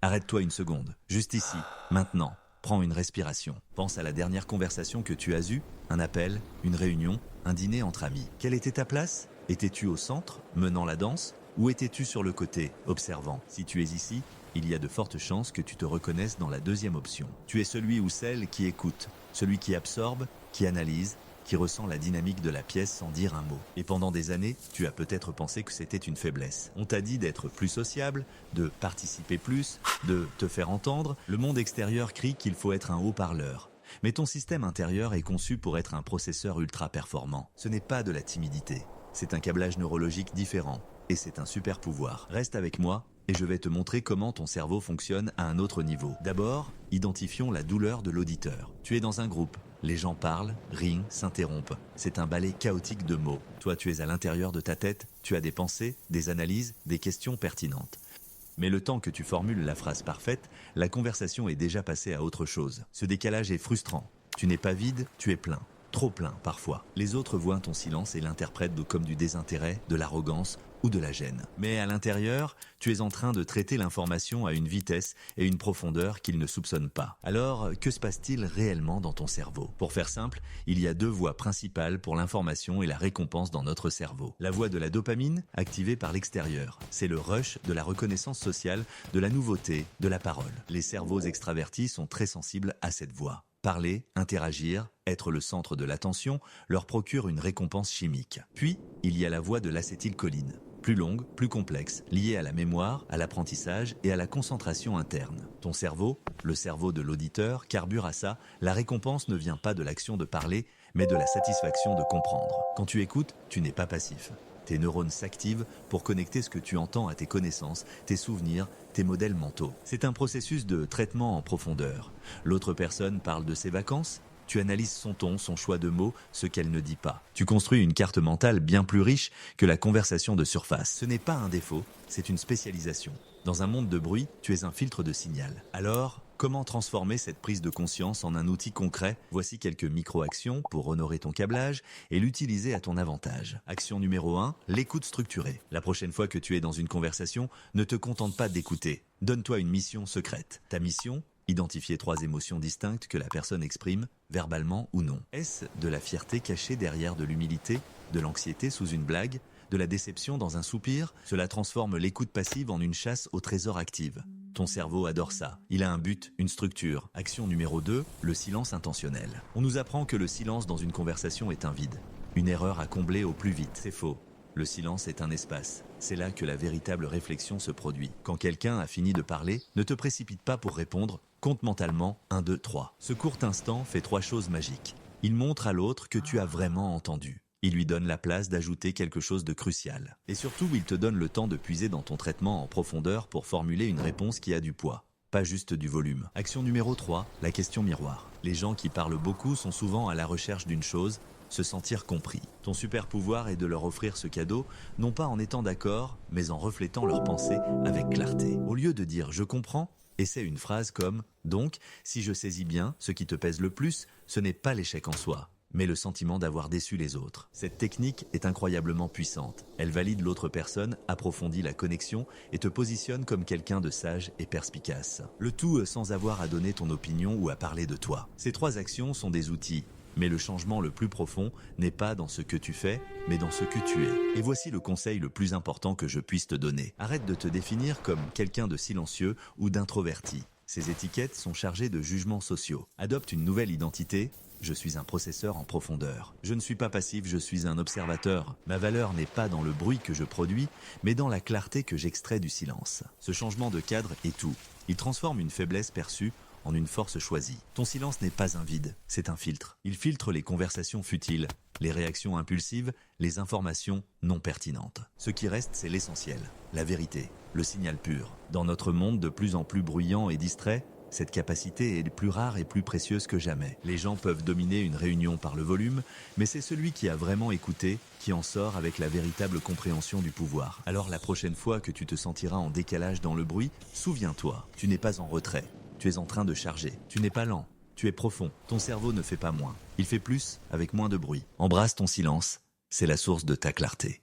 Arrête-toi une seconde, juste ici, maintenant. Prends une respiration. Pense à la dernière conversation que tu as eue, un appel, une réunion, un dîner entre amis. Quelle était ta place? Étais-tu au centre, menant la danse? Ou étais-tu sur le côté, observant? Si tu es ici, il y a de fortes chances que tu te reconnaisses dans la deuxième option. Tu es celui ou celle qui écoute, celui qui absorbe, qui analyse, qui ressent la dynamique de la pièce sans dire un mot. Et pendant des années, tu as peut-être pensé que c'était une faiblesse. On t'a dit d'être plus sociable, de participer plus, de te faire entendre. Le monde extérieur crie qu'il faut être un haut-parleur. Mais ton système intérieur est conçu pour être un processeur ultra performant. Ce n'est pas de la timidité. C'est un câblage neurologique différent. Et c'est un super pouvoir. Reste avec moi et je vais te montrer comment ton cerveau fonctionne à un autre niveau. D'abord, identifions la douleur de l'auditeur. Tu es dans un groupe. Les gens parlent, rient, s'interrompent. C'est un balai chaotique de mots. Toi, tu es à l'intérieur de ta tête, tu as des pensées, des analyses, des questions pertinentes. Mais le temps que tu formules la phrase parfaite, la conversation est déjà passée à autre chose. Ce décalage est frustrant. Tu n'es pas vide, tu es plein. Trop plein, parfois. Les autres voient ton silence et l'interprètent comme du désintérêt, de l'arrogance ou de la gêne. Mais à l'intérieur, tu es en train de traiter l'information à une vitesse et une profondeur qu'ils ne soupçonnent pas. Alors, que se passe-t-il réellement dans ton cerveau? Pour faire simple, il y a deux voies principales pour l'information et la récompense dans notre cerveau. La voie de la dopamine, activée par l'extérieur. C'est le rush de la reconnaissance sociale, de la nouveauté, de la parole. Les cerveaux extravertis sont très sensibles à cette voie. Parler, interagir, être le centre de l'attention leur procure une récompense chimique. Puis, il y a la voie de l'acétylcholine. Plus longue, plus complexe, liée à la mémoire, à l'apprentissage et à la concentration interne. Ton cerveau, le cerveau de l'auditeur, carbure à ça. La récompense ne vient pas de l'action de parler, mais de la satisfaction de comprendre. Quand tu écoutes, tu n'es pas passif. Tes neurones s'activent pour connecter ce que tu entends à tes connaissances, tes souvenirs, tes modèles mentaux. C'est un processus de traitement en profondeur. L'autre personne parle de ses vacances. Tu analyses son ton, son choix de mots, ce qu'elle ne dit pas. Tu construis une carte mentale bien plus riche que la conversation de surface. Ce n'est pas un défaut, c'est une spécialisation. Dans un monde de bruit, tu es un filtre de signal. Alors, comment transformer cette prise de conscience en un outil concret? Voici quelques micro-actions pour honorer ton câblage et l'utiliser à ton avantage. Action numéro 1, l'écoute structurée. La prochaine fois que tu es dans une conversation, ne te contente pas d'écouter. Donne-toi une mission secrète. Ta mission? Identifier 3 émotions distinctes que la personne exprime, verbalement ou non. Est-ce de la fierté cachée derrière de l'humilité, de l'anxiété sous une blague, de la déception dans un soupir? Cela transforme l'écoute passive en une chasse au trésor active. Ton cerveau adore ça. Il a un but, une structure. Action numéro 2, le silence intentionnel. On nous apprend que le silence dans une conversation est un vide. Une erreur à combler au plus vite. C'est faux. Le silence est un espace. C'est là que la véritable réflexion se produit. Quand quelqu'un a fini de parler, ne te précipite pas pour répondre. Compte mentalement 1, 2, 3. Ce court instant fait 3 choses magiques. Il montre à l'autre que tu as vraiment entendu. Il lui donne la place d'ajouter quelque chose de crucial. Et surtout, il te donne le temps de puiser dans ton traitement en profondeur pour formuler une réponse qui a du poids. Pas juste du volume. Action numéro 3, la question miroir. Les gens qui parlent beaucoup sont souvent à la recherche d'une chose, se sentir compris. Ton super pouvoir est de leur offrir ce cadeau, non pas en étant d'accord, mais en reflétant leurs pensées avec clarté. Au lieu de dire « je comprends », essaie une phrase comme « donc, si je saisis bien, ce qui te pèse le plus, ce n'est pas l'échec en soi, mais le sentiment d'avoir déçu les autres. » Cette technique est incroyablement puissante. Elle valide l'autre personne, approfondit la connexion et te positionne comme quelqu'un de sage et perspicace. Le tout sans avoir à donner ton opinion ou à parler de toi. Ces 3 actions sont des outils. Mais le changement le plus profond n'est pas dans ce que tu fais, mais dans ce que tu es. Et voici le conseil le plus important que je puisse te donner. Arrête de te définir comme quelqu'un de silencieux ou d'introverti. Ces étiquettes sont chargées de jugements sociaux. Adopte une nouvelle identité. Je suis un processeur en profondeur. Je ne suis pas passif, je suis un observateur. Ma valeur n'est pas dans le bruit que je produis, mais dans la clarté que j'extrais du silence. Ce changement de cadre est tout. Il transforme une faiblesse perçue en une force choisie. Ton silence n'est pas un vide, c'est un filtre. Il filtre les conversations futiles, les réactions impulsives, les informations non pertinentes. Ce qui reste, c'est l'essentiel, la vérité, le signal pur. Dans notre monde de plus en plus bruyant et distrait, cette capacité est plus rare et plus précieuse que jamais. Les gens peuvent dominer une réunion par le volume, mais c'est celui qui a vraiment écouté qui en sort avec la véritable compréhension du pouvoir. Alors la prochaine fois que tu te sentiras en décalage dans le bruit, souviens-toi, tu n'es pas en retrait. Tu es en train de charger. Tu n'es pas lent. Tu es profond. Ton cerveau ne fait pas moins. Il fait plus avec moins de bruit. Embrasse ton silence. C'est la source de ta clarté.